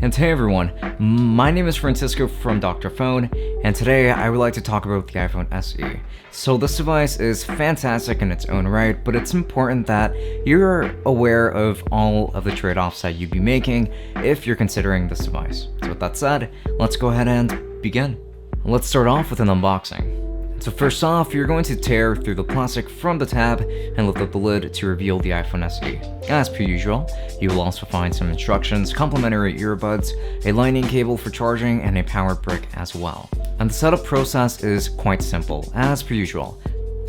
And hey everyone, my name is Francisco from DrFone, and today I would like to talk about the iPhone SE. So this device is fantastic in its own right, but it's important that you're aware of all of the trade-offs that you'd be making if you're considering this device. So with that said, let's go ahead and begin. Let's start off with an unboxing. So first off, you're going to tear through the plastic from the tab and lift up the lid to reveal the iPhone SE. As per usual, you will also find some instructions, complimentary earbuds, a lightning cable for charging, and a power brick as well. And the setup process is quite simple, as per usual.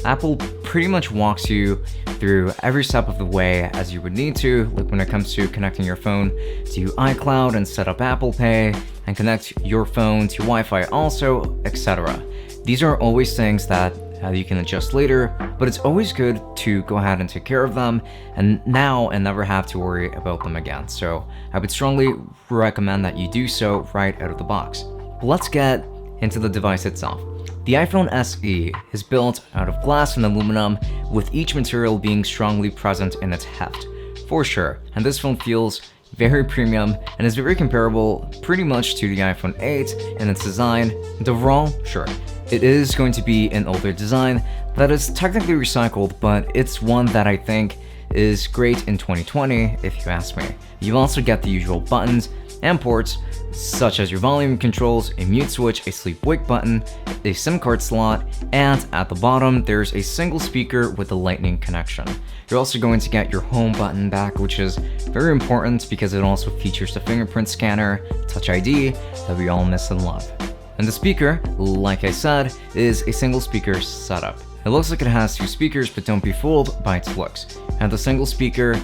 Apple pretty much walks you through every step of the way as you would need to, like when it comes to connecting your phone to iCloud and set up Apple Pay, and connect your phone to Wi-Fi also, etc. These are always things that you can adjust later, but it's always good to go ahead and take care of them and never have to worry about them again. So I would strongly recommend that you do so right out of the box. But let's get into the device itself. The iPhone SE is built out of glass and aluminum, with each material being strongly present in its heft, for sure. And this phone feels very premium and is very comparable pretty much to the iPhone 8 in its design. Overall, sure, it is going to be an older design that is technically recycled, but it's one that I think is great in 2020 if you ask me. You also get the usual buttons and ports such as your volume controls, a mute switch, a sleep-wake button, a SIM card slot, and at the bottom there's a single speaker with a lightning connection. You're also going to get your home button back, which is very important because it also features the fingerprint scanner, Touch ID that we all miss and love. And the speaker, like I said, is a single speaker setup. It looks like it has two speakers, but don't be fooled by its looks. And the single speaker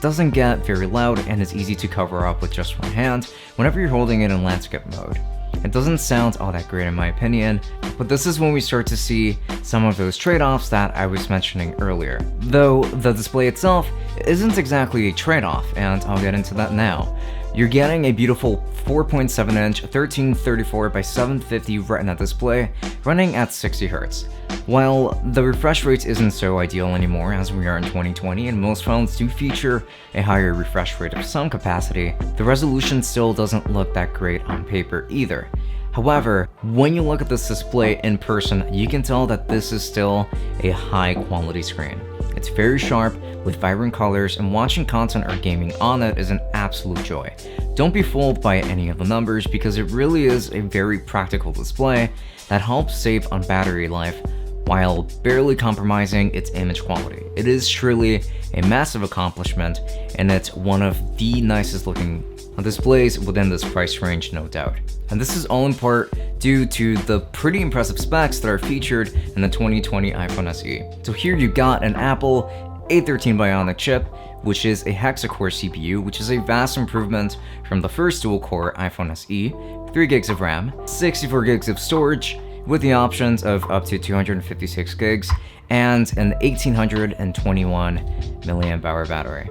doesn't get very loud and is easy to cover up with just one hand whenever you're holding it in landscape mode. It doesn't sound all that great in my opinion, but this is when we start to see some of those trade-offs that I was mentioning earlier. Though the display itself isn't exactly a trade-off, and I'll get into that now. You're getting a beautiful 4.7-inch 1334 by 750 Retina display running at 60Hz. While the refresh rate isn't so ideal anymore as we are in 2020 and most phones do feature a higher refresh rate of some capacity, the resolution still doesn't look that great on paper either. However, when you look at this display in person, you can tell that this is still a high quality screen. It's very sharp with vibrant colors, and watching content or gaming on it is an absolute joy. Don't be fooled by any of the numbers because it really is a very practical display that helps save on battery life while barely compromising its image quality. It is truly a massive accomplishment, and it's one of the nicest looking displays within this price range, no doubt. And this is all in part due to the pretty impressive specs that are featured in the 2020 iPhone SE. So here you got an Apple A13 Bionic Chip, which is a hexa-core CPU, which is a vast improvement from the first dual-core iPhone SE, 3 gigs of RAM, 64 gigs of storage, with the options of up to 256 gigs, and an 1821 mAh battery.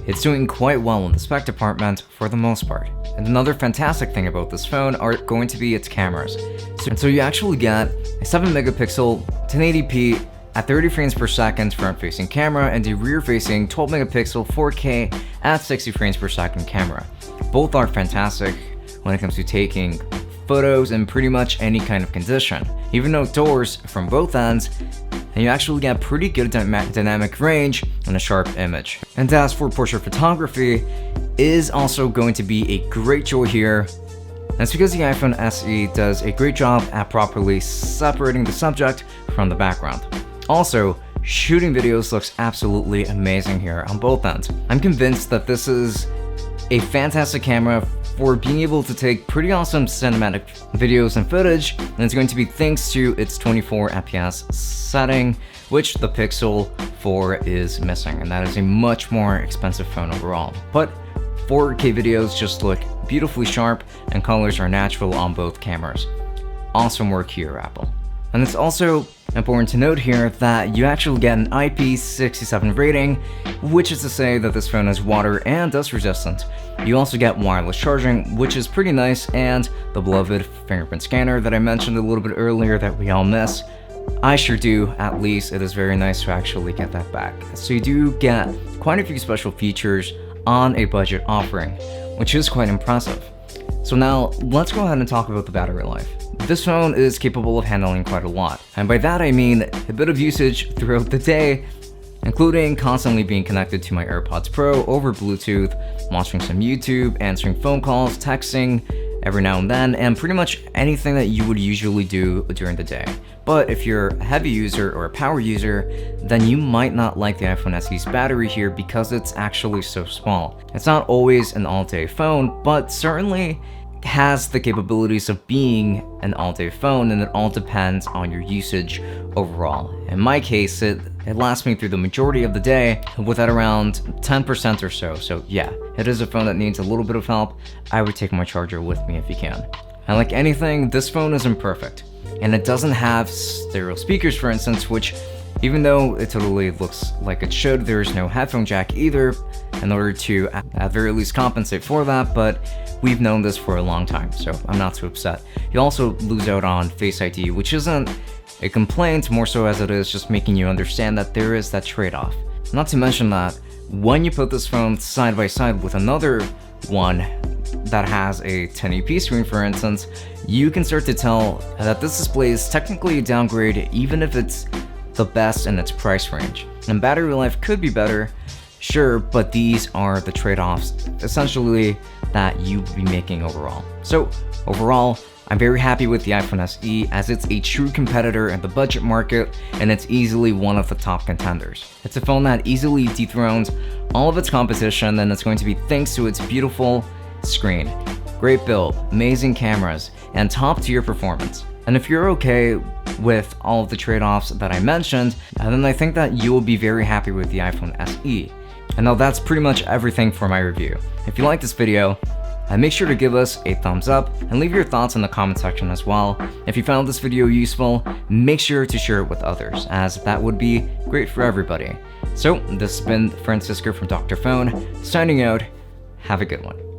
It's doing quite well in the spec department for the most part. And another fantastic thing about this phone are going to be its cameras. So you actually get a 7-megapixel 1080p at 30 frames per second front-facing camera and a rear-facing 12-megapixel 4K at 60 frames per second camera. Both are fantastic when it comes to taking photos in pretty much any kind of condition, even outdoors from both ends, and you actually get pretty good dynamic range and a sharp image. And as for portrait photography, is also going to be a great joy here. That's because the iPhone SE does a great job at properly separating the subject from the background. Also, shooting videos looks absolutely amazing here on both ends. I'm convinced that this is a fantastic camera for being able to take pretty awesome cinematic videos and footage, and it's going to be thanks to its 24 FPS setting, which the Pixel 4 is missing, and that is a much more expensive phone overall. But 4K videos just look beautifully sharp, and colors are natural on both cameras. Awesome work here, Apple. And it's also important to note here that you actually get an IP67 rating, which is to say that this phone is water and dust resistant. You also get wireless charging, which is pretty nice, and the beloved fingerprint scanner that I mentioned a little bit earlier that we all miss. I sure do, at least. It is very nice to actually get that back. So you do get quite a few special features on a budget offering, which is quite impressive. So now, let's go ahead and talk about the battery life. This phone is capable of handling quite a lot, and by that I mean a bit of usage throughout the day, including constantly being connected to my AirPods Pro over Bluetooth, watching some YouTube, answering phone calls, texting every now and then, and pretty much anything that you would usually do during the day. But if you're a heavy user or a power user, then you might not like the iPhone SE's battery here because it's actually so small. It's not always an all-day phone, but certainly has the capabilities of being an all-day phone, and it all depends on your usage overall. In my case, it lasts me through the majority of the day with at around 10% or so. So yeah, it is a phone that needs a little bit of help. I would take my charger with me if you can. And like anything, this phone isn't perfect. And it doesn't have stereo speakers, for instance, which even though it totally looks like it should, there's no headphone jack either in order to at very least compensate for that, but we've known this for a long time, so I'm not too upset. You also lose out on Face ID, which isn't a complaint, more so as it is just making you understand that there is that trade-off. Not to mention that when you put this phone side by side with another one that has a 1080p screen, for instance, you can start to tell that this display is technically a downgrade even if it's the best in its price range. And battery life could be better, sure, but these are the trade-offs essentially that you'd be making overall. So overall, I'm very happy with the iPhone SE as it's a true competitor in the budget market, and it's easily one of the top contenders. It's a phone that easily dethrones all of its competition, and it's going to be thanks to its beautiful screen, great build, amazing cameras, and top-tier performance. And if you're okay with all of the trade-offs that I mentioned, then I think that you will be very happy with the iPhone SE. And now that's pretty much everything for my review. If you like this video, make sure to give us a thumbs up and leave your thoughts in the comment section as well. If you found this video useful, make sure to share it with others, as that would be great for everybody. So this has been Francisco from DrFone, signing out. Have a good one.